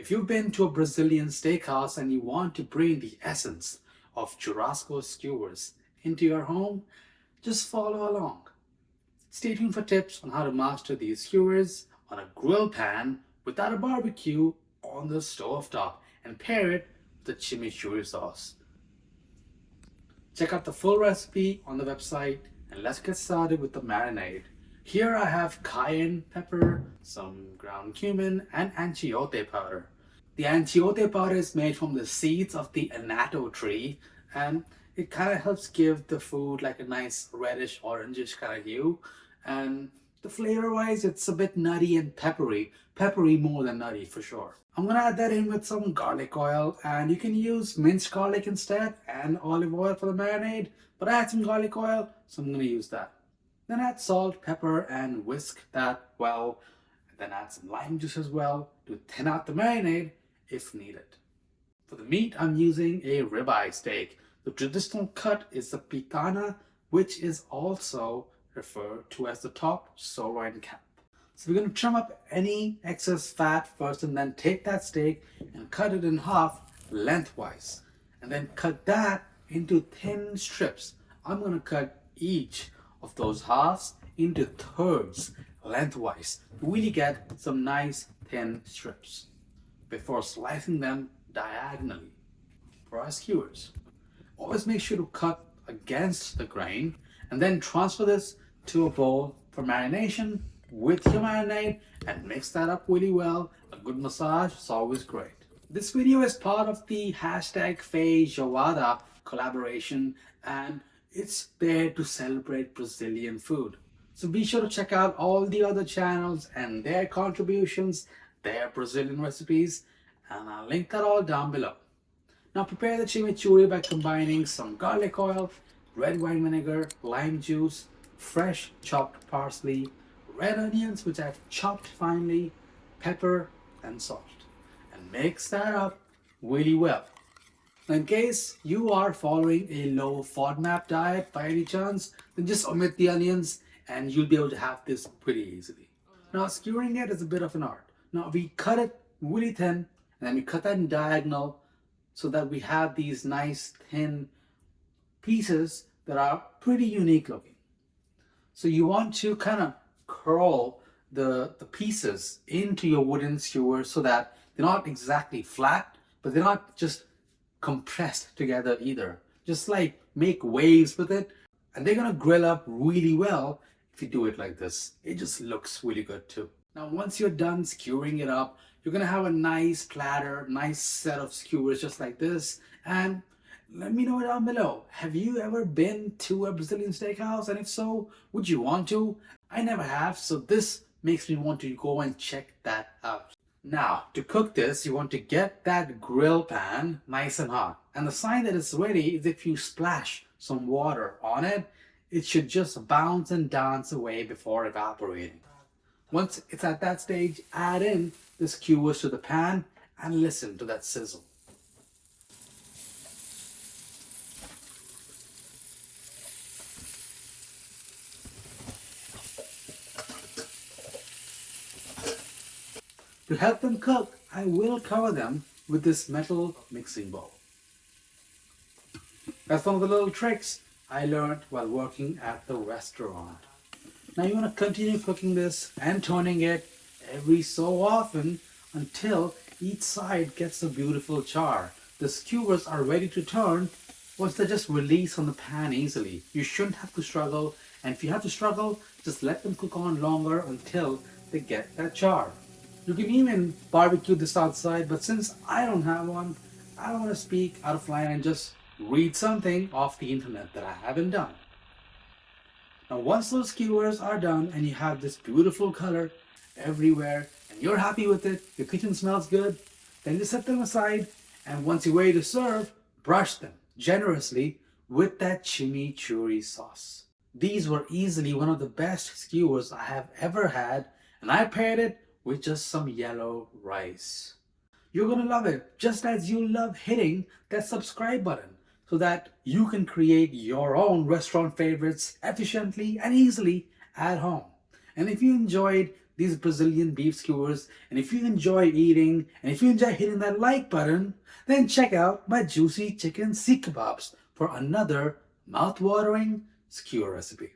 If you've been to a Brazilian steakhouse and you want to bring the essence of Churrasco Skewers into your home, just follow along. Stay tuned for tips on how to master these skewers on a grill pan without a barbecue on the stove top and pair it with the chimichurri sauce. Check out the full recipe on the website and let's get started with the marinade. Here I have cayenne pepper, some ground cumin and achiote powder. The achiote powder is made from the seeds of the annatto tree and it kind of helps give the food like a nice reddish orangish kind of hue. And the flavor wise it's a bit nutty and peppery more than nutty for sure. I'm gonna add that in with some garlic oil, and you can use minced garlic instead and olive oil for the marinade, but I had some garlic oil so I'm gonna use that. Then add salt, pepper and whisk that well, then add some lime juice as well to thin out the marinade if needed. For the meat I'm using a ribeye steak. The traditional cut is the picana, which is also referred to as the top sirloin cap. So we're going to trim up any excess fat first and then take that steak and cut it in half lengthwise. And then cut that into thin strips. I'm going to cut each of those halves into thirds lengthwise to really get some nice thin strips before slicing them diagonally for our skewers. Always make sure to cut against the grain and then transfer this to a bowl for marination with your marinade and mix that up really well. A good massage is always great. This video is part of the #Feijoada collaboration and it's there to celebrate Brazilian food. So be sure to check out all the other channels and their contributions, their Brazilian recipes, and I'll link that all down below. Now prepare the chimichurri by combining some garlic oil, red wine vinegar, lime juice, fresh chopped parsley, red onions which I've chopped finely, pepper and salt, and mix that up really well. Now in case you are following a low FODMAP diet by any chance, then just omit the onions and you'll be able to have this pretty easily. Now skewering it is a bit of an art. Now we cut it really thin and then we cut that in diagonal so that we have these nice thin pieces that are pretty unique looking. So you want to kind of curl the pieces into your wooden skewer so that they're not exactly flat, but they're not just compressed together either. Just like make waves with it, and they're gonna grill up really well if you do it like this. It just looks really good too. Now once you're done skewering it up, you're gonna have a nice platter, nice set of skewers just like this. And let me know down below, have you ever been to a Brazilian steakhouse? And if so, would you want to? I never have, so this makes me want to go and check that out. Now, to cook this, you want to get that grill pan nice and hot. And the sign that it's ready is if you splash some water on it, it should just bounce and dance away before evaporating. Once it's at that stage, add in the skewers to the pan and listen to that sizzle. To help them cook, I will cover them with this metal mixing bowl. That's one of the little tricks I learned while working at the restaurant. Now you want to continue cooking this and turning it every so often until each side gets a beautiful char. The skewers are ready to turn once they just release on the pan easily. You shouldn't have to struggle, and if you have to struggle, just let them cook on longer until they get that char. You can even barbecue this outside, but since I don't have one, I don't want to speak out of line and just read something off the internet that I haven't done. Now once those skewers are done and you have this beautiful color everywhere and you're happy with it, your kitchen smells good, then you set them aside, and once you're ready to serve, brush them generously with that chimichurri sauce. These were easily one of the best skewers I have ever had, and I paired it with just some yellow rice. You're gonna love it, just as you love hitting that subscribe button so that you can create your own restaurant favorites efficiently and easily at home. And if you enjoyed these Brazilian beef skewers. And if you enjoy eating and if you enjoy hitting that like button, then check out my juicy chicken seek kebabs for another mouth-watering skewer recipe.